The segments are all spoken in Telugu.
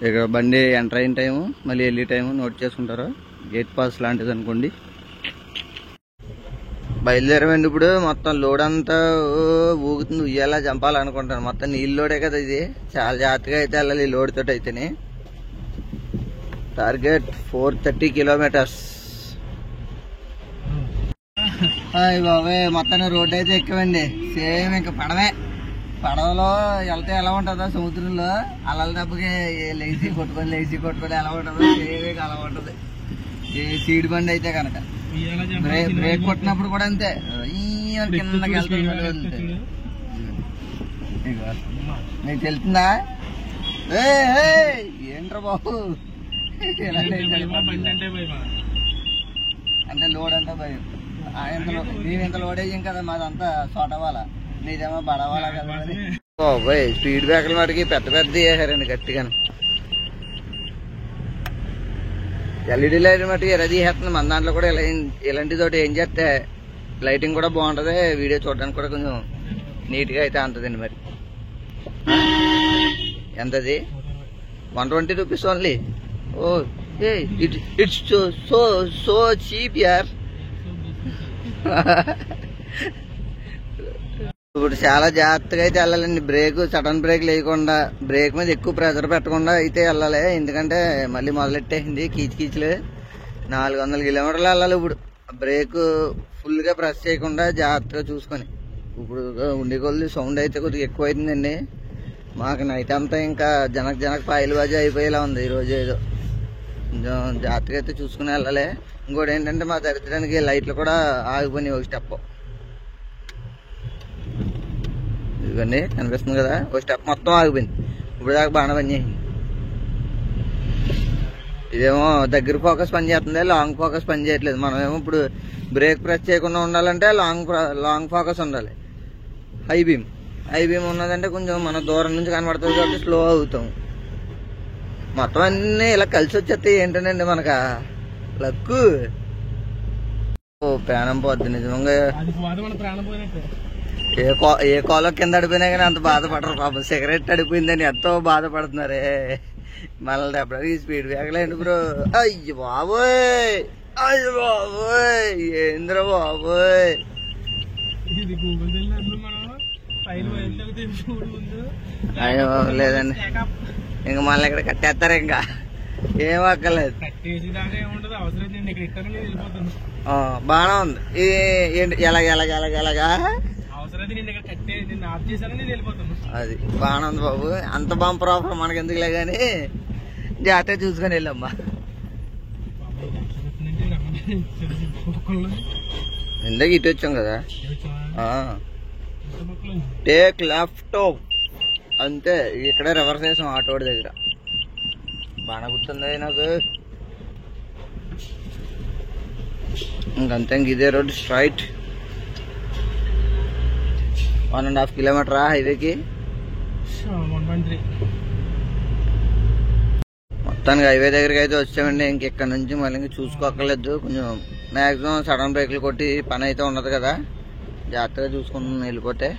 ఇక్కడ బండి ఎంటర్ అయిన టైము మళ్ళీ వెళ్ళే టైము నోట్ చేసుకుంటారు. గేట్ పాస్ లాంటిది అనుకోండి. బయలుదేరమండి. ఇప్పుడు మొత్తం లోడ్ అంతా ఊగుతుంది, ఉయ్యాలా చంపాలనుకుంటాను. మొత్తం నీళ్ళు లోడే కదా ఇది. చాలా జాగ్రత్తగా అయితే వెళ్ళాలి ఈ లోడ్ తోటి అయితేనే. Target 430 kilometres. బాబే మొత్తాన్ని రోడ్డు అయితే ఎక్కవండి. సేమ్ ఇంకా పడవలో వెళ్తే ఎలా ఉంటుందో సముద్రంలో అలల దెబ్బకి లేచి కొట్టుకొని ఎలా ఉంటుందో సేమ్ అలా ఉంటుంది సీడ్ బండి అయితే కనుక. బ్రేక్ కొట్టినప్పుడు కూడా అంతే, కిందకి వెళ్తుంది. నీకు తెలుస్తుందా? ఏంట్రా బాబు అంటే లోడ్ అంటే భయం. నేను ఇంత లోడ్ అయ్యాం కదా, మాదంతా సోటవాలా, నీదేమో బడవాలా కదా. బాబాయ్ స్పీడ్ బ్రేకర్లు వాటికి పెద్ద వేసారండి గట్టిగా. ఎల్ఈడి లైట్ మటుకు ఎలా తీసేస్తుంది. మన దాంట్లో కూడా ఇలాంటి తోటి ఏం చేస్తే లైటింగ్ కూడా బాగుంటుంది, వీడియో చూడడానికి కూడా కొంచెం నీట్గా అయితే అంతదండి. మరి ఎంతది? 120 rupees only. Oh it's so cheap యార్. ఇప్పుడు చాలా జాగ్రత్తగా అయితే వెళ్ళాలండి. సడన్ బ్రేక్ లేకుండా, బ్రేక్ మీద ఎక్కువ ప్రెషర్ పెట్టకుండా అయితే వెళ్ళాలి. ఎందుకంటే మళ్ళీ మొదలెట్టేసింది కీచులు. 400 కిలోమీటర్లు వెళ్ళాలి ఇప్పుడు. బ్రేక్ ఫుల్గా ప్రెస్ చేయకుండా జాగ్రత్తగా చూసుకొని. ఇప్పుడు ఉండే కొద్ది సౌండ్ అయితే కొద్దిగా ఎక్కువ అవుతుందండి. మాకు నైట్ అంతా ఇంకా జనక పాయలు బాజీ అయిపోయేలా ఉంది ఈరోజు. ఏదో కొంచెం జాగ్రత్తగా అయితే చూసుకుని వెళ్ళాలి. ఇంకోటి ఏంటంటే మా దరిద్రానికి లైట్లు కూడా ఆగిపోయినాయి ఒక స్టెప్. ఇవన్నీ కనిపిస్తుంది కదా, ఒక స్టెప్ మొత్తం ఆగిపోయింది. ఇప్పుడు దాకా బాగా పనిచేసింది. ఇదేమో దగ్గర ఫోకస్ పని చేస్తుంది, లాంగ్ ఫోకస్ పని చేయట్లేదు. మనమేమో ఇప్పుడు బ్రేక్ ప్రెస్ చేయకుండా ఉండాలంటే లాంగ్ ఫోకస్ ఉండాలి. హై బీమ్ ఉన్నదంటే కొంచెం మన దూరం నుంచి కనబడుతుంది కాబట్టి స్లో అవుతాం. మొత్తం అన్నీ ఇలా కలిసి వచ్చేస్తాయి. ఏంటండి మనకు లక్కు. ప్రాణం పోద్ది నిజంగా. ఏ కాలో కింద అడిపోయినా కానీ అంత బాధపడరు పాపం. సిగరెట్ అడిపోయిందని ఎంతో బాధపడుతున్నారే. మనల్ని ఎప్పటికీ స్పీడ్ బ్రేకర్లేండి బ్రో. అయ్యో బాబోయ్ ఏంద్ర బాబోయ్. అయ్యో లేదండి, ఇంక మళ్ళీ ఇక్కడ కట్టేస్తారు. ఇంకా ఏం అక్కర్లేదు, బాగా ఉంది. ఏంటి ఎలాగా అది బాగా ఉంది బాబు. అంత బంపర్ ఆఫర్ మనకి ఎందుకులే కానీ జాగ్రత్తగా చూసుకొని వెళ్ళమ్మా. ఇందాక ఇటు వచ్చాం కదా. టేక్ లెఫ్ట్ అంతే. ఇక్కడే రివర్స్ చేసాం ఆటోడి దగ్గర. బాగా గుర్తుంది నాకు. ఇంకంతే, ఇదే రోడ్ స్ట్రైట్ 1.5 కిలోమీటరా హైవేకి. మొత్తానికి హైవే దగ్గరికి అయితే వచ్చామండి. ఇంకెక్కడ నుంచి మళ్ళీ చూసుకోక్కర్లేదు. కొంచెం మ్యాక్సిమం సడన్ బ్రేక్లు కొట్టి పని అయితే ఉండదు కదా, జాగ్రత్తగా చూసుకుని వెళ్ళిపోతే.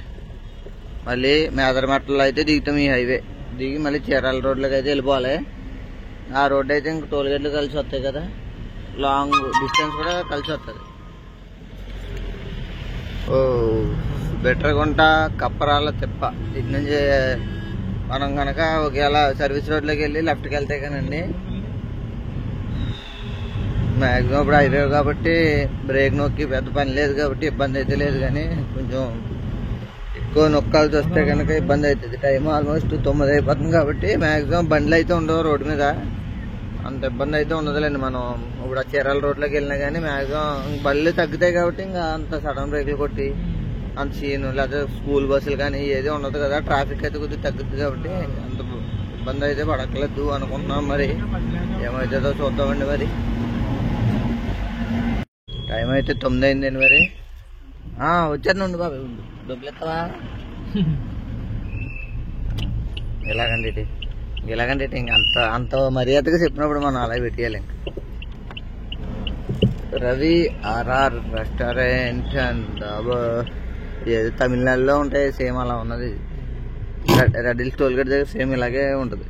మళ్ళీ మేదరమెట్టలో అయితే దిగుతాం. ఈ హైవే దిగి మళ్ళీ చీరాల రోడ్లోకి అయితే వెళ్ళిపోవాలి. ఆ రోడ్డు అయితే ఇంక టోల్గేట్లు కలిసి వస్తాయి కదా, లాంగ్ డిస్టెన్స్ కూడా కలిసి వస్తుంది. ఓ బెటర్గుంట కప్పరాల తిప్ప. ఇటు నుంచి మనం కనుక ఒకవేళ సర్వీస్ రోడ్లోకి వెళ్ళి లెఫ్ట్కి వెళ్తే కానండి మ్యాక్సిమం ఇప్పుడు హైవే కాబట్టి బ్రేక్ నొక్కి పెద్ద పని లేదు కాబట్టి ఇబ్బంది అయితే లేదు. కానీ కొంచెం ఎక్కువ నొక్కాల్సి వస్తే కనుక ఇబ్బంది అవుతుంది. టైం ఆల్మోస్ట్ 9 అయిపోతుంది కాబట్టి మ్యాక్సిమం బండ్లు అయితే ఉండవు రోడ్డు మీద, అంత ఇబ్బంది అయితే ఉండదులేండి. మనం ఇప్పుడు ఆ చీరాల రోడ్లోకి వెళ్ళినా కానీ మ్యాక్సిమం బండ్లు తగ్గుతాయి కాబట్టి ఇంకా అంత సడన్ బ్రేక్లు కొట్టి అంత సీన్, లేదా స్కూల్ బస్సులు కానీ ఏది ఉండదు కదా. ట్రాఫిక్ అయితే కొద్దిగా తగ్గుతుంది కాబట్టి అంత ఇబ్బంది అయితే పడక్కలేదు అనుకుంటున్నాం. మరి ఏమవుతుందో చూద్దామండి. మరి టైం అయితే 9 అయిందండి. మరి వచ్చాను బాబు, డబ్బులు ఎత్తవా? ఇలాగండి ఇంక అంత మర్యాదగా చెప్పినప్పుడు మనం అలా పెట్టేయాలి. ఇంక రవి ఆర్ఆర్ రెస్టారెంట్ అండ్ ఏది తమిళనాడులో ఉంటాయి సేమ్ అలా ఉన్నది. రెడ్డిల్ టోల్ గేట్ దగ్గర సేమ్ ఇలాగే ఉంటుంది.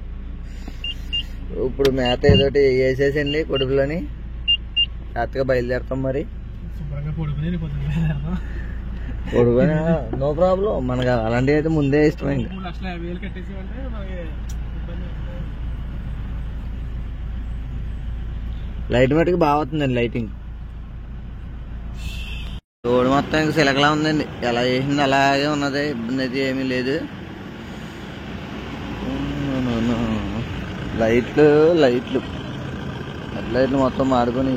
ఇప్పుడు మేత ఏదోటి వేసేసండి కొడుకులని రాత్రిగా బయలుదేరుతాం. మరి కొడుకుని నో ప్రాబ్లం, మనకు అలాంటివి అయితే ముందే ఇష్టమైంది. లైట్ మట్టుకు బాగా అవుతుందండి లైటింగ్. రోడ్డు మొత్తం ఇంకా సిలకలా ఉందండి, ఎలా చేసింది అలాగే ఉన్నది, ఇబ్బంది అయితే ఏమీ లేదు. లైట్లు హెడ్ లైట్లు మొత్తం మారుకొని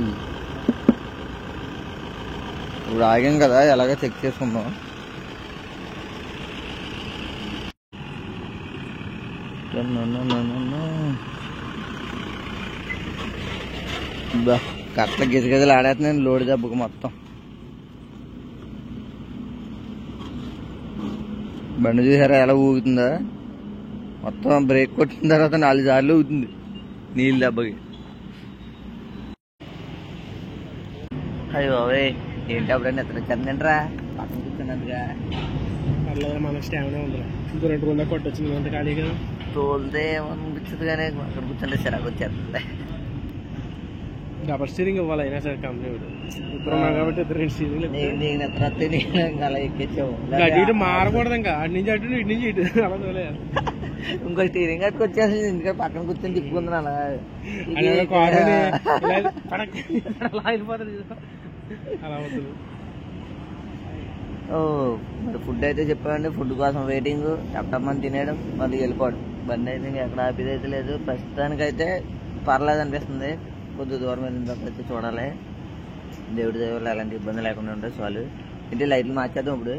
ఇప్పుడు ఆగాం కదా, ఎలాగ చెక్ చేసుకుందాం. కట్ల గిజగిజలు ఆడేస్తున్నాను లోడ్ దెబ్బకు మొత్తం. బండి చూసారా ఎలా ఊగుతుందా, మొత్తం బ్రేక్ కొట్టిన తర్వాత 4 సార్లు ఊగుతుంది నీళ్ళు దెబ్బకి. అయ్యో బాబాయ్ ఏంటి అప్పుడైనా ఎత్తన వచ్చేస్తుందంటరా పక్కన కూర్చున్నట్టుగా. మన స్టామినా ఉంది, 2 రోజుల్లో కొట్టొచ్చింది అంత ఖాళీగా తోలితే ఏమనిపించదు కానీ అక్కడ కూర్చుంటే చిరాకు వచ్చేస్తుంది. డబల్ స్టీరింగ్ ఇవ్వాలి అయినా సరే కంపెనీ ఇద్దరు కాబట్టి 2 స్టీరింగ్ అలా ఎక్కించాము. ఇటు మారకూడదు, ఇంకా అటు నుంచి అటు ఇటు నుంచి ఇటు అలా తోలేదు. ఇంకో స్టీరింగ్ అట్టుకు వచ్చేసింది, ఎందుకంటే పక్కన కూర్చొని తిప్పుకుంది అలా అయిపోతుంది అలా అవుతుంది. మరి ఫుడ్ అయితే చెప్పామండి, ఫుడ్ కోసం వెయిటింగ్, చెప్పమని తినేయడం మళ్ళీ వెళ్ళిపోవడం. బండి అయితే ఇంకా ఎక్కడ ఆపిది అయితే లేదు, ప్రస్తుతానికైతే పర్లేదు అనిపిస్తుంది. కొద్ది దూరం వెళ్ళిన తర్వాత అయితే చూడాలి, దేవుడి దేవుళ్ళు ఎలాంటి ఇబ్బంది లేకుండా ఉంటాయి చాలు. ఇంటి లైట్లు మార్చేద్దాం ఇప్పుడు.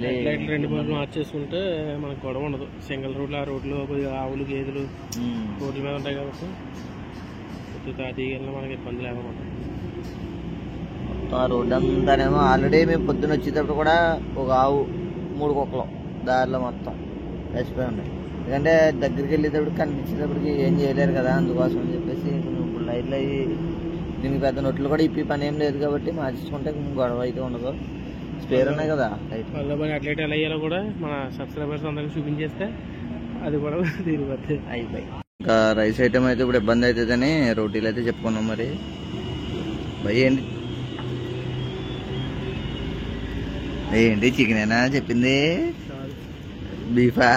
లైట్లు 2 బల్బులు మార్చేసుకుంటే మనకు గొడవ ఉండదు. సింగిల్ రోడ్లు, ఆ రోడ్లు కొద్దిగా ఆవులు గేదెలు రోడ్ల మీద ఉంటాయి కాబట్టి కొద్దిగా తాతీకి వెళ్ళినా మనకి ఇబ్బంది లేకుండా. మొత్తం ఆ రోడ్డు అంతానేమో ఆల్రెడీ మేము పొద్దున్న వచ్చేటప్పుడు కూడా ఒక ఆవు 3 కుక్కలు దారిలో మొత్తం చచ్చిపోయి ఉన్నాయి. ఎందుకంటే దగ్గరికి వెళ్ళేటప్పుడు కనిపించేటప్పటికి ఏం చేయలేరు కదా, అందుకోసం అని చెప్పేసి ఇప్పుడు లైట్లు అయ్యి దీనికి పెద్ద నొట్లు కూడా ఇప్పి పని ఏం లేదు కాబట్టి మార్చుకుంటే గొడవ అయితే ఉండదు. స్పేర్ ఉన్నాయి కదా అట్లయితే ఎలా అయ్యాలో కూడా మన సబ్స్క్రైబర్స్ అందరికి చూపించేస్తే అది కూడా తీరిపోతుంది అయిపోయి. ఇంకా రైస్ ఐటమ్ అయితే ఇప్పుడు ఇబ్బంది అవుతుందని రోటీలు అయితే చెప్పుకున్నాం. మరి భయ ఏంటి చికెనేనా చెప్పింది, బీఫా?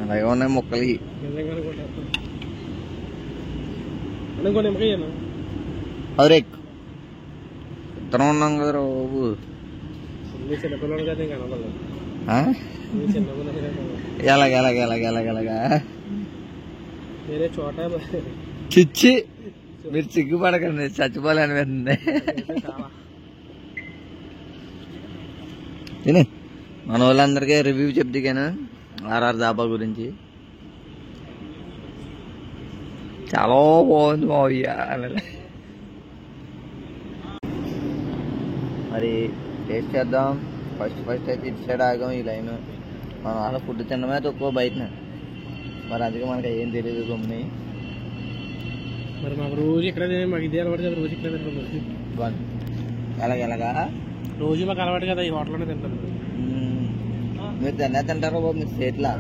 అలాగే ఉన్నాయి ముక్కలు. అదే ఇద్దరం ఉన్నాం కదా బాబు. ఎలాగెలాగా చిచ్చి మీరు సిగ్గుపడకండి, చచ్చిపోలేనిపోతుంది. తిని మన వాళ్ళందరికీ రివ్యూ చెప్తాను ఆర్ఆర్ దాబా గురించి. చాలా బాగుంది మావయ్య. మరి టేస్ట్ చేద్దాం. ఫస్ట్ అయితే ఇటు సైడ్ ఆగాం ఈ లైన్. మనం అసలు ఫుడ్ తినడమే తక్కువ బయటన, మరి అందుకే మనకి ఏం తెలియదు గమ్ని. మరి మాకు రోజు ఇక్కడ మాకు ఇదే అలవాటు, రోజు ఇక్కడ ఎలాగా రోజు మాకు అలవాటు కదా, ఈ హోటల్లోనే తింటారు. మీరు తింటారు బాబు, మీరు స్టేట్లా.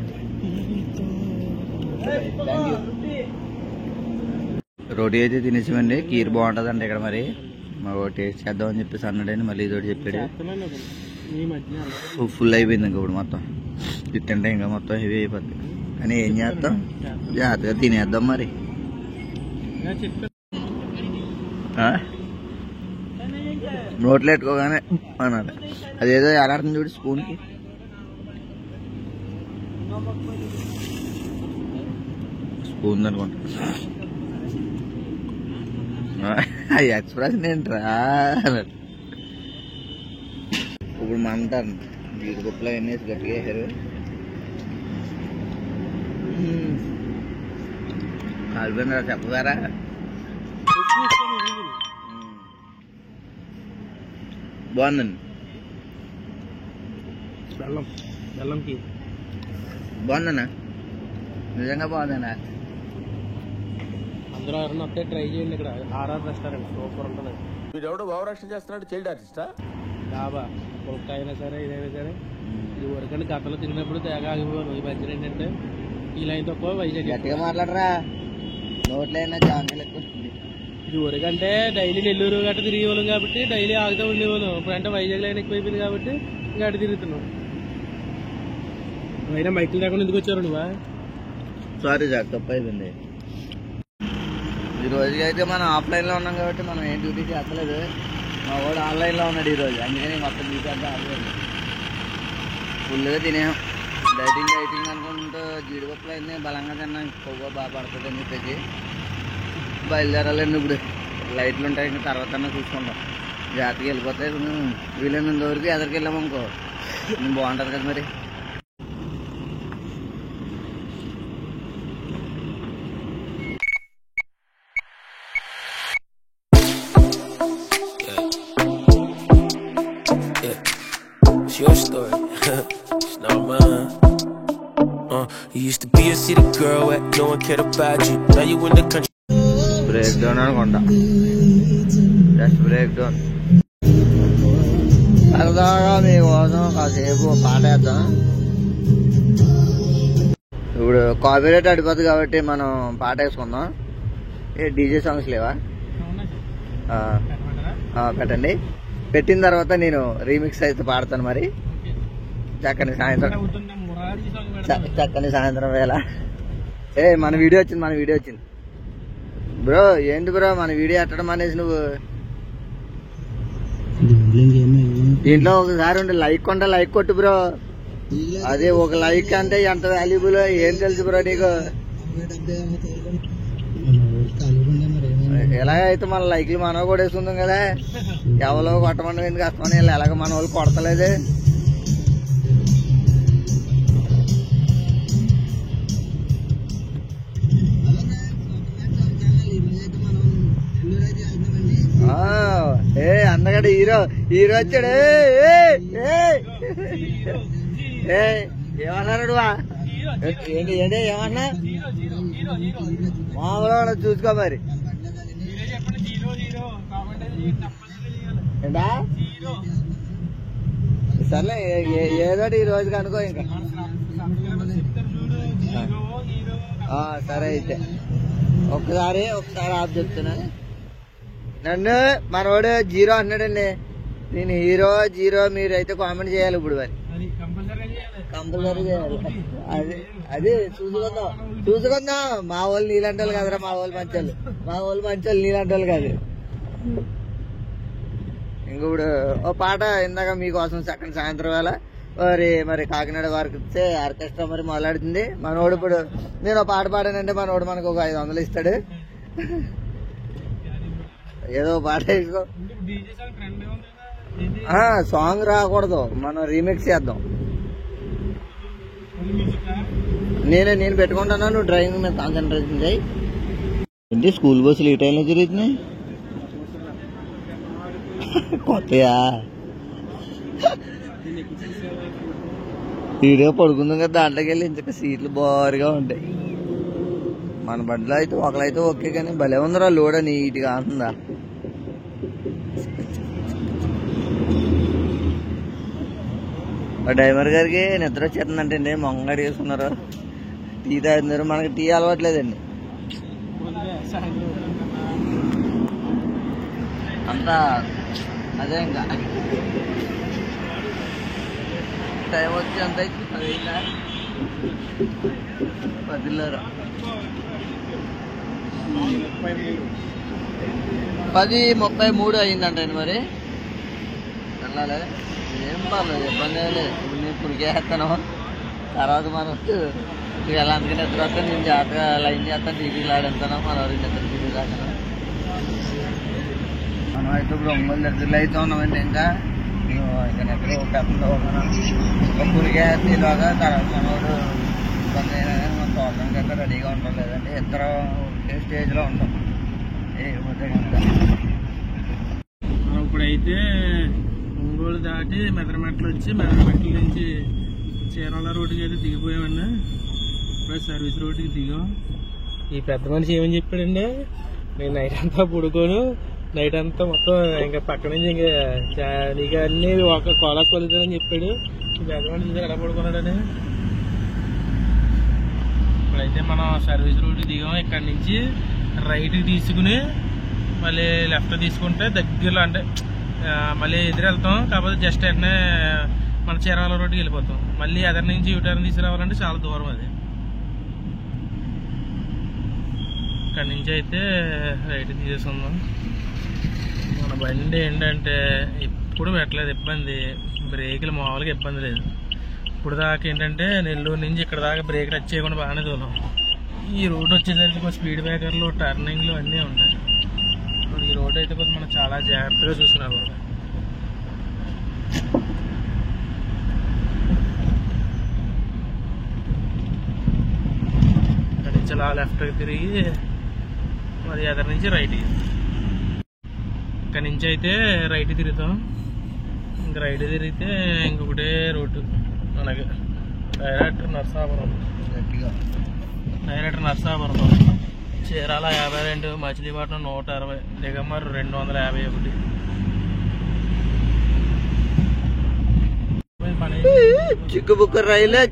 Thank you. రోటీ అయితే తినేసామండి, కీర్ బాగుంటుందండి ఇక్కడ. మరి మాకు టేస్ట్ చేద్దామని చెప్పేసి అన్నాడని మళ్ళీ ఇదోటి చెప్పాడు. ఫుల్ అయిపోయింది ఇంకా ఇప్పుడు మొత్తం, తింటే ఇంకా మొత్తం హెవీ అయిపోద్ది. కానీ ఏం చేద్దాం, జాగ్రత్తగా తినేద్దాం. మరి నోట్లో పెట్టుకోగానే అనాలి. అదేదో ఎలాడుతుంది చూడు స్పూన్కి. స్పూన్ అనుకుంటా. ఎక్స్ప్రెషన్ ఏంట్రా అన్నట్టు. ఇప్పుడు మంటారు జీడిపప్పులో ఎన్నేసి గట్టిగా వేసారు. కాలిపోయిందా చెప్పగారా? బాగుందండి, బాగుందన్నా, నిజంగా బాగుందన్నా. అందరూ ఎవరన్నా వస్తే ట్రై చేయండి, ఇక్కడ ఆర్ఆర్ రెస్టారెంట్ సూపర్ ఉంటుంది. మీరు ఎవడో భావరక్షణ చేస్తున్నాడు, చైల్డ్ ఆర్టిస్టా? డాబా పుల్క అయినా సరే ఇదైనా సరే ఇది వరకండి గతంలో తిన్నప్పుడు తేగా ఆగిపోయాను. ఈ మధ్యన ఏంటంటే ఈ లైన్ తక్కువ వైజాగ్ గట్టిగా మాట్లాడరా, నోట్లైనా జాంగలు ఎక్కువ. ఇది ఊరికంటే డైలీ నెల్లూరు గట్ట తిరిగేవాళ్ళం కాబట్టి డైలీ ఆగుతూ ఉండేవాళ్ళం. ఇప్పుడంటే వైజాగ్ లైన్ ఎక్కువైపోయింది కాబట్టి ఇంకా అటు తిరుగుతున్నాం. అయినా మైకిల్ లేకుండా ఎందుకు వచ్చారు నువ్వా? సారీ సార్, తప్పు అయిపోయింది. ఈ రోజుకి అయితే మనం ఆఫ్లైన్లో ఉన్నాం కాబట్టి మనం ఏం డ్యూటీ చేస్తలేదు. మా వాడు ఆన్లైన్లో ఉన్నాడు ఈరోజు, అందుకని మొత్తం డ్యూటీ అంతా ఆన్లైన్. ఫుల్గా తినేం. డైటింగ్ అనుకుంటూ జీడిపప్పులు అయింది బలంగా తిన్నాం, కొవ్వ బాగా పడుతుంది అని చెప్పేసి బయలుదేరాలండి. ఇప్పుడు లైట్లు ఉంటాయి, ఇంకా తర్వాత చూసుకుంటాం. జాగ్రత్తగా వెళ్ళిపోతే వీలైనంత వరకు ఎదరికి వెళ్ళామనుకో బాగుంటుంది కదా మరి. It's your story, it's not mine. You used to be a city girl, no one cared about you. Now you in the country. Break down అనుకుంటా, జస్ట్ బ్రేక్ డౌన్. సరదాగా మీకోసం కాసేపు పాట వేద్దాం. ఇప్పుడు కాపీరైట్ అడిపోతుంది కాబట్టి మనం పాట వేసుకుందాం. ఏ డీజే సాంగ్స్ లేవా? పెట్టండి. పెట్టిన తర్వాత నేను రీమిక్స్ అయితే పాడతాను. మరి చక్కని సాయంత్రం వేళ మన వీడియో వచ్చింది బ్రో. ఏంటి బ్రో మన వీడియో ఎట్టడం అనేసి నువ్వు దీంట్లో ఒకసారి ఉండి లైక్ కొంటే లైక్ కొట్టు బ్రో. అదే ఒక లైక్ అంటే ఎంత వాల్యుబుల్ ఏం తెలుసు బ్రో నీకు. ఎలాగైతే మన లైక్లు మనం కూడా వేసుకుందాం కదా. ఎవరో కొట్టమండం ఎందుకు కష్టమని ఎలాగ మన వాళ్ళు కొడతలేదు. అందగడ హీరో వచ్చాడు. ఏమన్నాడు ఏంటి ఏంటి ఏమన్నా మామూలు చూసుకో మరి. ఏంటా సర్లే ఏదోటి ఈ రోజుకి అనుకో. ఇంకా సరే అయితే ఒకసారి ఆఫ్ చెప్తున్నాను. నన్ను మనోడు జీరో అన్నాడండి. నేను హీరో జీరో మీరు అయితే కామెంట్ చేయాలి ఇప్పుడు. మరి కంపల్సరీ చేయాలి. అది చూసుకుందాం. మా వాళ్ళు నీలాంటి వాళ్ళు కదరా. మా వాళ్ళు మంచోళ్ళు నీలాంటి వాళ్ళు కాదు. ఇంకొప్పుడు ఓ పాట ఇందాక మీకోసం సెకండ్ సాయంత్రం వేళ మరి కాకినాడ వారికి ఇస్తే ఆర్కెస్ట్రా మరి మొదలాడుతుంది. మనోడు ఇప్పుడు నేను పాట పాడానంటే మనోడు మనకు ఒక 500 ఇస్తాడు. ఏదో పాట వేసుకో. సాంగ్ రాకూడదు, మనం రీమిక్స్ చేద్దాం. నేను పెట్టుకుంటాను, నువ్వు డ్రైవింగ్ మీద కాన్సన్ట్రేషన్ చేయి. ఏంటి స్కూల్ బస్సులు ఈ టైంలో తిరుగుతున్నాయి కొత్తయా? వీడియో పడుకుందాం కదా, దాంట్లోకి వెళ్ళి ఇంతక సీట్లు బారుగా ఉంటాయి. మన బండిలో అయితే ఒకరైతే ఓకే, కానీ భలే ఉందిరా లోడ, నీట్గా అంటుందా. డ్రైవర్ గారికి నిద్ర వచ్చేస్తుందంటే మొంగడి వేసుకున్నారు, టీ తాగుతున్నారు. మనకి టీ అలవాట్లేదండి అంతా. అదే ఇంకా టైం వచ్చి అంత అయిందా 10:33 అయిందంటండి. మరి వెళ్ళాలి, ఏం పర్లేదు, ఇబ్బంది లేదు. నేను పురికేస్తాను, తర్వాత మనం ఇలా అందుకని నిద్ర వస్తే నేను జాగ్రత్తగా లైన్ చేస్తాను, టీవీలు ఆడేస్తాను. మన నిద్ర టీవీ రాస్తాను. మనం అయితే ఇప్పుడు ఒంగోలు దగ్గరలో అయితే ఉన్నామండి. ఇంకా నిద్ర పెద్దలో పురికేస్తే ఇలాగా తర్వాత మనోడు ఇబ్బంది అయినా కానీ మనం తోటడానికి అయితే రెడీగా ఉంటాం. లేదంటే ఇద్దరు ఒకే స్టేజ్లో ఉంటాం. ఏమైతే కనుక ఇప్పుడైతే ఒంగోలు దాటి మెదరమెట్లు వచ్చి మెదరమెట్ల నుంచి చీరాల రోడ్డుకి అయితే దిగిపోయామన్నా. ఇప్పుడు సర్వీస్ రోడ్డుకి దిగాం. ఈ పెద్ద మనిషి ఏమని చెప్పాడండి, నేను నైట్ అంతా పడుకోను, నైట్ అంతా మొత్తం ఇంకా పక్క నుంచి ఇంకా నీకు అన్ని ఒక కోలాస్ పలుకుతానని చెప్పాడు. ఈ పెద్ద మనిషి ఎలా పడుకున్నాడని అయితే మనం సర్వీస్ రోడ్ దిగాం. ఇక్కడ నుంచి రైట్కి తీసుకుని మళ్ళీ లెఫ్ట్ తీసుకుంటే దగ్గరలో, అంటే మళ్ళీ ఎదురు వెళ్తాం. కాకపోతే జస్ట్ వెంటనే మన చీరాల రోడ్డుకి వెళ్ళిపోతాం. మళ్ళీ ఎదరి నుంచి యూటర్న్ తీసుకురావాలంటే చాలా దూరం అది. ఇక్కడ నుంచి అయితే రైట్ తీసేసుకుందాం. మన బండి ఏంటంటే ఇప్పుడు పెట్టలేదు ఇబ్బంది, బ్రేకులు మామూలుగా ఇబ్బంది లేదు. ఇప్పుడు దాకా ఏంటంటే నెల్లూరు నుంచి ఇక్కడ దాకా బ్రేక్ టచ్ చేయకుండా బాగానే తోలాం. ఈ రోడ్ వచ్చేసరికి స్పీడ్ బ్రేకర్లు, టర్నింగ్లు అన్నీ ఉంటాయి. ఈ రోడ్ అయితే కొంచెం మనం చాలా జాగ్రత్తగా చూసుకున్నాము. ఇక్కడ నుంచి అలా లెఫ్ట్కి తిరిగి మరి ఎదరి నుంచి రైట్కి. ఇక్కడ నుంచి అయితే రైట్ తిరుగుతాం. ఇంకా రైట్ తిరిగితే ఇంకొకటే రోడ్డు మనకి డైరెక్ట్ నర్సాపురం. డైరెక్ట్ నర్సాపురం, చీరాల 52, మచిలీపట్నం 160, దిగమర్రు 251.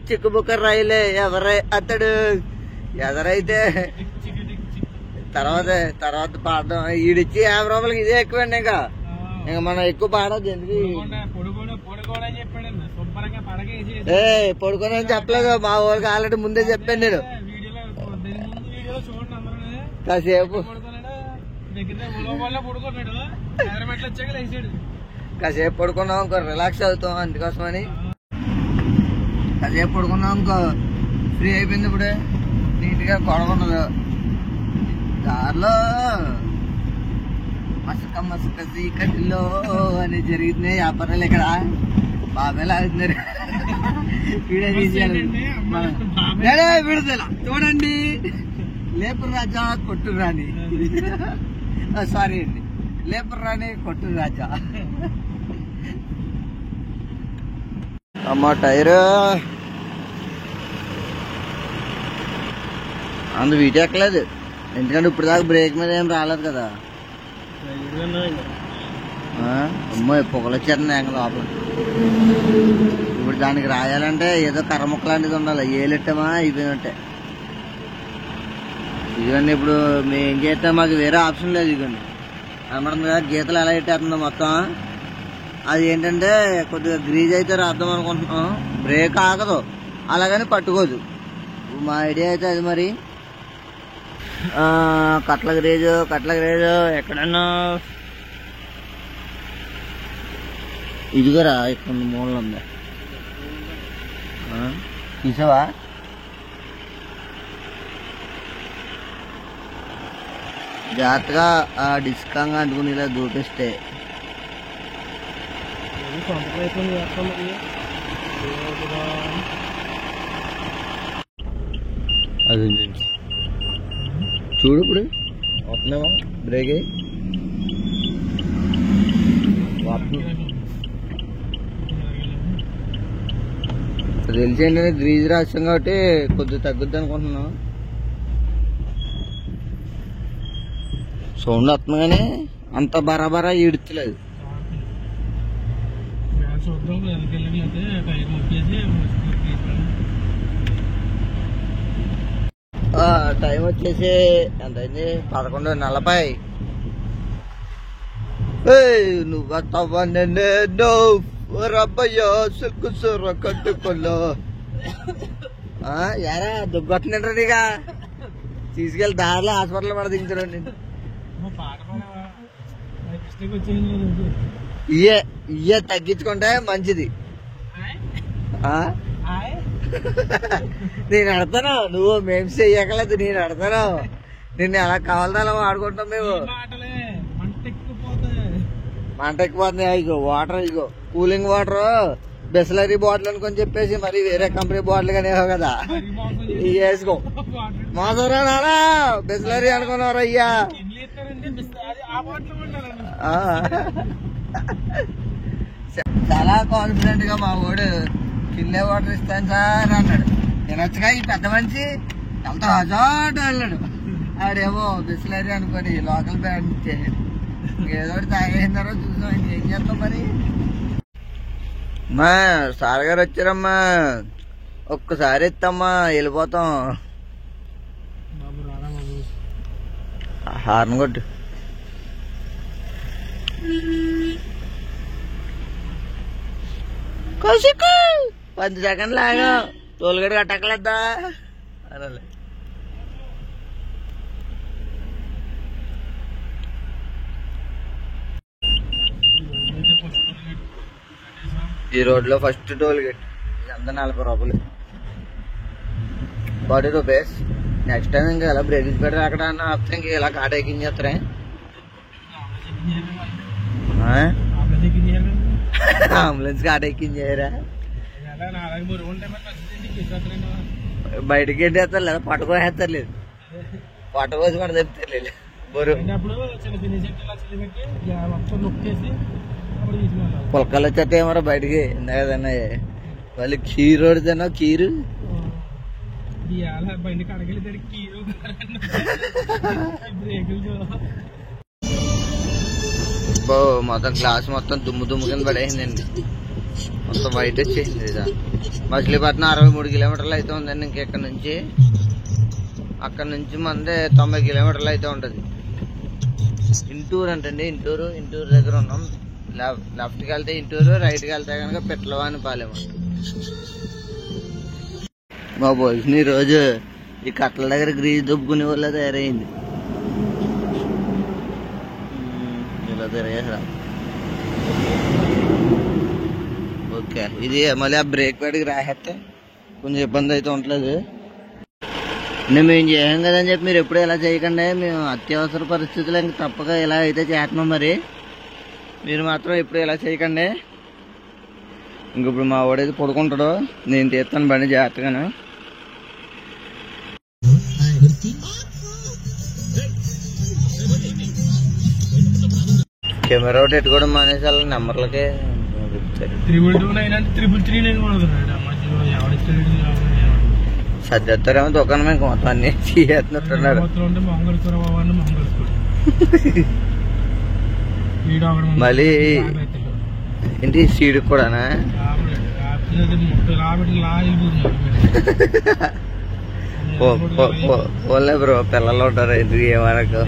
చిక్కుబుక్క రైలే ఎవరై అతడు ఎదరైతే తర్వాత పాడడం. ఈడిచ్చి 50 రూపాయలకి ఇదే ఎక్కువండి. ఇంకా మనం ఎక్కువ పాడద్దు. ఎందుకు పడుకొని అని చెప్పలేదు, మా ఊరికి ఆల్రెడీ ముందే చెప్పాను నేను. కాసేపు పడుకున్నాం ఇంకో రిలాక్స్ అవుతాం, అందుకోసమని. కాసేపు పడుకున్నాం ఇంకో ఫ్రీ అయిపోయింది. ఇప్పుడే నీట్గా గొడవ ఉండదు. దారిలో మసక చీకటిలో అని జరుగుతున్నాయి వ్యాపారాలు. ఇక్కడ బాబాయ్ లాగుతున్నారు. విడుదల చూడండి, లేపురు రాజా కొట్టు రాని, సారీ అండి, లేపురు రాని కొట్టు రాజా. అమ్మ టైరు అందు వీటి ఎక్కలేదు, ఎందుకంటే ఇప్పుడు దాకా బ్రేక్ మీద ఏం రాలేదు కదా. అమ్మాయి పొగలు వచ్చేస్తున్నాయి లోపల. ఇప్పుడు దానికి రాయాలంటే ఏదో కర్ర ముక్క లాంటిది ఉండాలి. ఏలెట్టామా అయిపోయినట్టే. ఇదిగోండి ఇప్పుడు మేము ఏం చేస్తాం, మాకు వేరే ఆప్షన్ లేదు. ఇదిగోండి కనబడుతుంది కదా గీతలు ఎలా పెట్టేస్తుందో మొత్తం. అది ఏంటంటే కొద్దిగా గ్రీజ్ అయితే రాద్దాం అనుకుంటున్నాం. బ్రేక్ ఆగదు, అలాగని పట్టుకోదు. మా ఐడియా అయితే అది. మరి కట్ల గ్రేజ్ ఎక్కడన్నా ఇదిగోరా, ఇక్కడ మూలలో ఉంది తీసావా? జాగ్రత్తగా ఆ డిస్కంగా అంటుకుని ఇలా దూపిస్తే. అది చూడు ఇప్పుడు వస్తున్నామా బ్రేక్ తెలిసేంటనే గ్రీజ్ రాస్తాం కాబట్టి కొద్దిగా తగ్గుద్ది అనుకుంటున్నాం. సౌండ్ వస్తుంది కానీ అంత బరాబరా ఈడ్చలేదు. టైం వచ్చేసి ఎంత అయింది? 11:40. నువ్వు వస్తావా నేను రబ్బయ్య సిల్కు సొర్ర కట్టుకోలో యారా దుగ్గొట్టినట్టు ఇక తీసుకెళ్ళి దారిలో హాస్పిటల్ పడ దించడండి. ఇయే తగ్గించుకుంటే మంచిది. నేను అడతాను, నువ్వు మేము చెయ్యకలేదు. నేను అడతాను, నిన్ను ఎలా కావాలో అలా వాడుకుంటాం మేము. మంట ఎక్కిపోతుంది. ఇగో వాటర్, ఇగో కూలింగ్ వాటర్ బిస్లరీ బాటిల్ అనుకొని చెప్పేసి మరి వేరే కంపెనీ బాటిల్ గానే కదా వేసుకో. మోసరా నానా బిస్లరీ అనుకున్నారా అయ్యా? చాలా కాన్ఫిడెంట్ గా మా వాడు కిల్లే వాటర్ ఇస్తాను సార్ అన్నాడు. తినొచ్చుగా ఈ పెద్ద మనిషి ఎంత హజాట్ అన్నాడు. ఆడేమో బిస్లరీ అనుకొని లోకల్ బ్రాండ్ ఇచ్చేసాడు. ఏదో తాగేసినారో చూసాం, ఇంకేం చేస్తాం మరి. అమ్మా సార్ గారు వచ్చారమ్మా, ఒక్కసారి ఇస్తామ్మా వెళ్ళిపోతాం. హార్న్ కొట్టు. కౌశిక్ 10 సెకండ్లు ఆగా, టోల్గేట్ కట్టకలేద్దా అరే. ఈ రోడ్లో ఫస్ట్ టోల్ గేట్ ఇదంతా 40 రూపాయలు, 40 రూపీస్. నెక్స్ట్ టైం ఇంకా ఇలా బ్రేక్ పెడతారు అక్కడ అన్న ఆపితే ఇంక ఇలా కాట ఎక్కించేస్తారే. అంబులెన్స్ కాట ఎక్కించేయరా, బయటకి ఏంటేస్తారు లేదా పట్టుకోసేస్తారు, లేదు పట్టుకోసి కూడా చెప్తారు లేదు బరువు. పులకలు వచ్చేస్తే ఏమరా బయటికి ఇందా కదన్నా. వాళ్ళు కీరు రోడ్డుతానో కీరు మొత్తం గ్లాస్ మొత్తం దుమ్ము దుమ్ము కింద పడేసిందండి, మొత్తం వైట్ వచ్చేసింది. మచిలీపట్నం 63 కిలోమీటర్లు అయితే ఉందండి. ఇంకెక్కడ నుంచి అక్కడ నుంచి మందే 90 కిలోమీటర్లు అయితే ఉంటుంది. ఇంటూరు అంటండి, ఇంటూరు దగ్గర ఉన్నాం. లెఫ్ట్కి వెళ్తే ఇంటూరు, రైట్కి వెళ్తే కనుక పిట్లవాని పాలెం. మా పోలీసుని ఈరోజు ఈ కట్టల దగ్గర గ్రీజ్ దుబ్బుకునే వాళ్ళ తయారైంది. ఇలా తిరగేసరా. ఓకే, ఇది మళ్ళీ ఆ బ్రేక్ ప్యాడ్కి రాసేస్తే కొంచెం ఇబ్బంది అయితే ఉండలేదు. మేము ఏం చేయం కదని చెప్పి మీరు ఎప్పుడు ఇలా చేయకండి. మేము అత్యవసర పరిస్థితులు ఇంక తప్పక ఇలా అయితే చేస్తున్నాం. మరి మీరు మాత్రం ఎప్పుడు ఇలా చేయకండి. ఇంక ఇప్పుడు మా వాడైతే పడుకుంటాడు, నేను తీస్తాను బండి జాగ్రత్తగాను. కెమెరా ఒకటి ఎట్టుకోవడం మానేసి వాళ్ళ నెంబర్లకే సర్దేస్తారేమో దుకాణం ఇంక మొత్తం అన్ని చేస్తున్నట్టున్నారు. మళ్ళీ ఏంటి సీడ్ కూడానా? పోలే బ్రో, పిల్లలు ఉంటారు ఎందుకు ఏమనకు.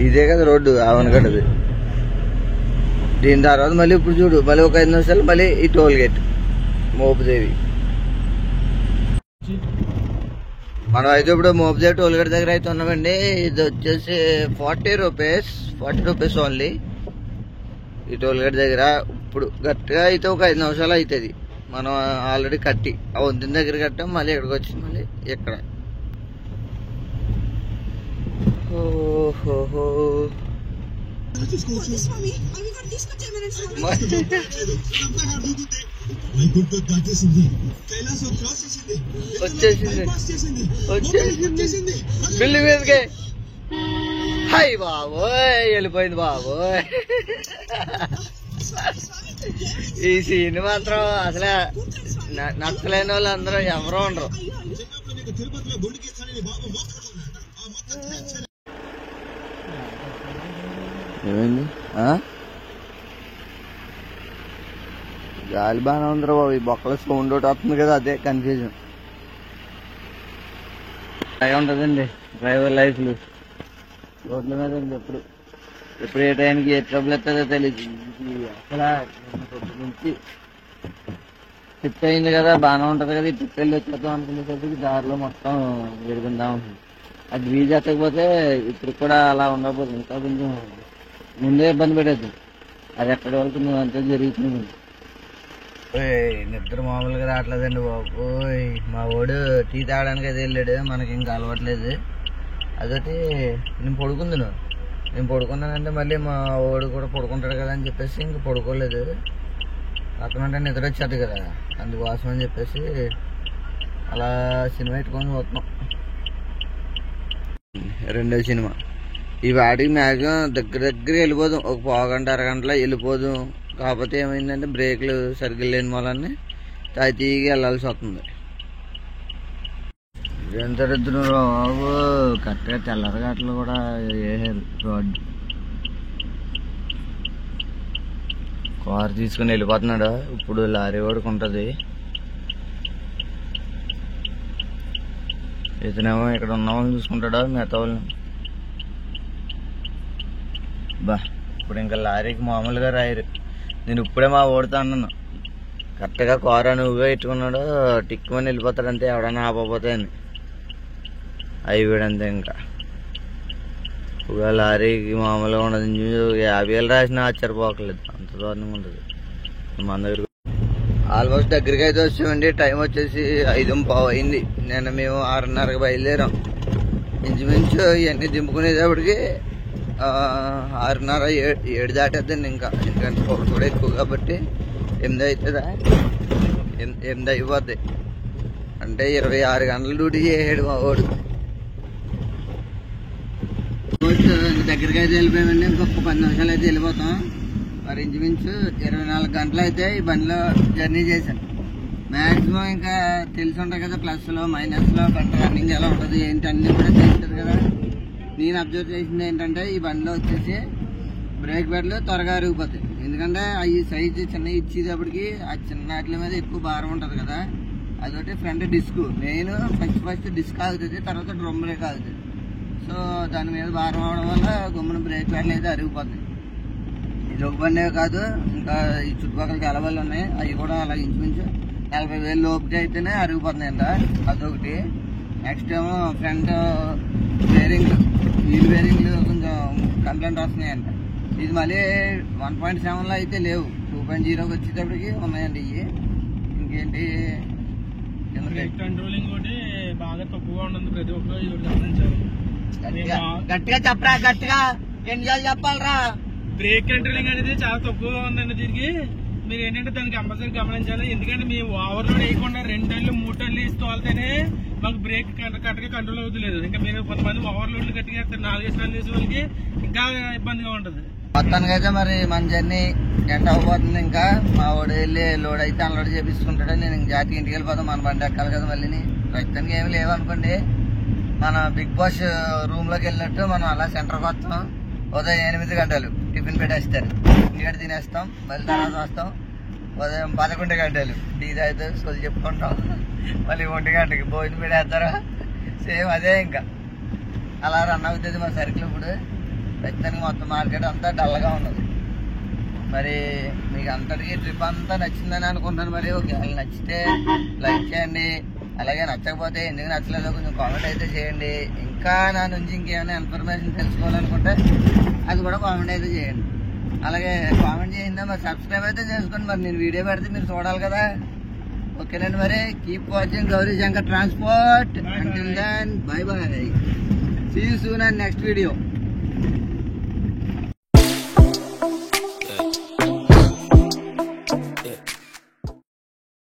ఇదే కదా రోడ్డు అవనగడ్డది. దీని తర్వాత మళ్ళీ ఇప్పుడు చూడు, మళ్ళీ ఒక 5 నిమిషాలు మళ్ళీ ఈ టోల్ గేట్ మోపుదేవి. మనం అయితే ఇప్పుడు మోపుదేవి టోల్ గేట్ దగ్గర అయితే ఉన్నామండి. ఇది వచ్చేసి 40 రూపీస్ ఓన్లీ ఈ టోల్ గేట్ దగ్గర. ఇప్పుడు గట్టిగా అయితే ఒక 5 నిమిషాలు అవుతుంది. మనం ఆల్రెడీ కట్టి ఆ వంతెన దగ్గర కట్టాం, మళ్ళీ ఇక్కడికి వచ్చి మళ్ళీ ఇక్కడ. ఓహో వచ్చేసింది బిల్డింగ్ మీదకి. హై బాబోయ్, వెళ్ళిపోయింది బాబోయ్. ఈ సీన్ మాత్రం అసలు నచ్చలేని వాళ్ళు అందరూ ఎవరో ఉండరు. ఏమైంది? గాలి బాగానే ఉందిరా బాబు. ఈ బొక్కల సౌండ్ ఒకటి వస్తుంది కదా, అదే కన్ఫ్యూజన్ అయి ఉంటుందండి డ్రైవర్ లైఫ్లు. రోడ్ల మీద ఎప్పుడు ఏ టైంకి ఏ ట్రబుల్ ఎత్తుందో తెలియదు. అసలు పొద్దు నుంచి ట్రిప్ అయింది కదా, బాగానే ఉంటుంది కదా. ఈ ట్రిప్ వెళ్ళి వచ్చేద్దాం అనుకునేసరికి దారిలో మొత్తం విరుగుందా ఉంటుంది. అది గ్రీజ్ ఎత్తకపోతే ఇప్పుడు కూడా అలా ఉండకపోతే ఇంకా కొంచెం ముందే ఇబ్బంది పెట్టేది. అది ఎక్కడి వరకు నువ్వు అంతే జరుగుతుంది. నిద్ర మామూలుగా రావట్లేదండి బాబోయ్. మా వాడు టీ తాగడానికి అయితే వెళ్ళాడు, మనకి ఇంకా అలవాట్లేదు. అదొకటి నేను పడుకున్నానంటే మళ్ళీ మా వాడు కూడా పడుకుంటాడు కదా అని చెప్పేసి ఇంక పడుకోలేదు. పక్కనంటే నిద్ర వచ్చేది కదా, అందుకోసం అని చెప్పేసి అలా సినిమా పెట్టుకొని పోతున్నాం. రెండో సినిమా ఈ వాటికి మ్యాక్సిమం దగ్గర వెళ్ళిపోదాం, ఒక పావుగంట అరగంటలో వెళ్ళిపోదాం. కాకపోతే ఏమైందంటే బ్రేక్లు సరిగ్గా లేని మూలాన్ని తాయితీగా వెళ్ళాల్సి వస్తుంది. ఎంత ఇద్దరు బాబు కరెక్ట్గా తెల్లరగట్లు కూడా వేసారు రోడ్డు. కారు తీసుకుని వెళ్ళిపోతున్నాడు. ఇప్పుడు లారీ వాడికి ఉంటుంది. ఇతనేమో ఇక్కడ ఉన్నామని చూసుకుంటాడా మిగతా వాళ్ళని. బా ఇప్పుడు ఇంకా లారీకి మామూలుగా రాయరు. నేను ఇప్పుడే మా ఓడుతా అన్నాను. కరెక్ట్గా కారు నువ్వే ఇట్టుకున్నాడు. టిక్కుమని వెళ్ళిపోతాడంతే, ఎవడన్నా ఆపపోతే అని అయిపోయాడంతే. ఇంకా ఇప్పుడు లారీకి మామూలుగా ఉండదు. 50,000 రాసినా ఆశ్చర్యపోకలేదు, అంత దారుణంగా ఉంటుంది మన దగ్గర. ఆల్మోస్ట్ దగ్గరికి అయితే వచ్చామండి. టైం వచ్చేసి 5:15 అయింది. నేను మేము 6:30కి బయలుదేరాం. ఇంచుమించు ఇవన్నీ దింపుకునేటప్పటికి 6:30, 7 దాటేద్దండి. ఇంకా ఎందుకంటే ఒకటి కూడా ఎక్కువ కాబట్టి 8 అవుతుందా, 8 అయిపోద్ది. అంటే 26 గంటలు డ్యూటీ చేయడు మా వాడు. దగ్గరికి అయితే వెళ్ళిపోయామండి. ఇంకొక 10 నిమిషాలు అయితే వెళ్ళిపోతాం. మరి ఇంచుమించు 24 గంటలు అయితే ఈ బండిలో జర్నీ చేశాను. మ్యాక్సిమం ఇంకా తెలిసి ఉంటుంది కదా, ప్లస్లో మైనస్లో బండి రన్నింగ్ ఎలా ఉంటుంది ఏంటి అన్నీ కూడా తెలుస్తుంది కదా. నేను అబ్జర్వ్ చేసింది ఏంటంటే ఈ బండిలో వచ్చేసి బ్రేక్ ప్యాడ్లు త్వరగా అరిగిపోతాయి. ఎందుకంటే అవి సైజు చిన్న ఇచ్చేటప్పటికి ఆ చిన్న వాటి మీద ఎక్కువ భారం ఉంటుంది కదా. అదొకటి front disc main. First disc ఆగుతుంది, తర్వాత డ్రమ్ బ్రేక్ ఆగుతుంది. సో దాని మీద భారం అవడం వల్ల గుమ్మన బ్రేక్ ప్యాడ్లు అయితే అరిగిపోతాయి. ఇది ఒక బండే కాదు, ఇంకా ఈ చుట్టుపక్కల చాలా బండ్లు ఉన్నాయి. అవి కూడా అలా ఇంచుమించు 40,000 లోపుకి అయితేనే అరిగిపోతున్నాయి అంట. అదొకటి. నెక్స్ట్ ఏమో ఫ్రంట్ బేరింగ్లు, వీల్ బేరింగ్లు కొంచెం కంప్లైంట్ వస్తున్నాయంట. ఇది మళ్ళీ 1.7లో అయితే లేవు, 2.0కి వచ్చేటప్పటికి ఉన్నాయండి ఇవి. ఇంకేంటి కంట్రోలింగ్ కూడా బాగా తక్కువగా ఉంటుంది. ప్రతి ఒక్కరు ఇది గమనించాలి. గట్టిగా చెప్పరా, గట్టిగా ఎన్నిసార్లు చెప్పాలరా. బ్రేక్ కంట్రోలింగ్ అనేది చాలా తక్కువగా ఉందండి దీనికి. మీరు ఏంటంటే దానికి కంపల్సరీ గమనించాలి. ఎందుకంటే మేము ఓవర్లోడ్ వేయకుండా 2 టన్నులు 3 టన్నులు వేసి తోలితేనే మాకు బ్రేక్ కరెక్ట్గా కంట్రోల్ అవుతలేదు. ఇంకా మీరు కొంతమంది ఓవర్లోడ్లు గట్టిగా 4 టన్నులు వేసే వాళ్ళకి ఇంకా ఇబ్బందిగా ఉంటుంది. మొత్తానికి అయితే మరి మన జర్నీ ఎంట అవ్వబోతుంది. ఇంకా మా వాడు వెళ్ళి లోడ్ అయితే అన్లోడ్ చేపించుకుంటాడు. నేను ఇంక జాతికి ఇంటికి వెళ్ళిపోతాం. మన బండి ఎక్కాలి కదా మళ్ళీ. ప్రస్తుతానికి ఏమి లేవనుకోండి. మన బిగ్ బాస్ రూమ్లోకి వెళ్ళినట్టు మనం అలా సెంటర్కి వస్తాం. ఉదయం 8 గంటలు టిఫిన్ పెట్టేస్తారు, ఇంటికి తినేస్తాం. మళ్ళీ తర్వాత వస్తాం. ఉదయం 11 గంటలు టీ తాగుతాం, సొల్లు చెప్పుకుంటాం. మళ్ళీ 1 గంటకి భోజనం పెట్టేస్తారు. సేమ్ అదే ఇంకా అలా రన్ అవుతుంది మా సర్కిల్. ఇప్పుడు ప్రస్తుతానికి మొత్తం మార్కెట్ అంతా డల్గా ఉన్నది. మరి మీకు అంతటికీ ట్రిప్ అంతా నచ్చిందని అనుకుంటాను. మరి ఒకవేళ నచ్చితే లైక్ చేయండి. అలాగే నచ్చకపోతే ఎందుకు నచ్చలేదో కొంచెం కామెంట్ అయితే చేయండి. ఇంకా నా నుంచి ఇంకేమైనా ఇన్ఫర్మేషన్ తెలుసుకోవాలనుకుంటే అది కూడా కామెంట్ అయితే చేయండి. అలాగే కామెంట్ చేసిందా మరి సబ్స్క్రైబ్ అయితే చేసుకోండి. మరి నేను వీడియో పెడితే మీరు చూడాలి కదా. ఓకేనండి, మరి keep watching Gauri Shankar transport. Until then bye bye. See you soon and next video.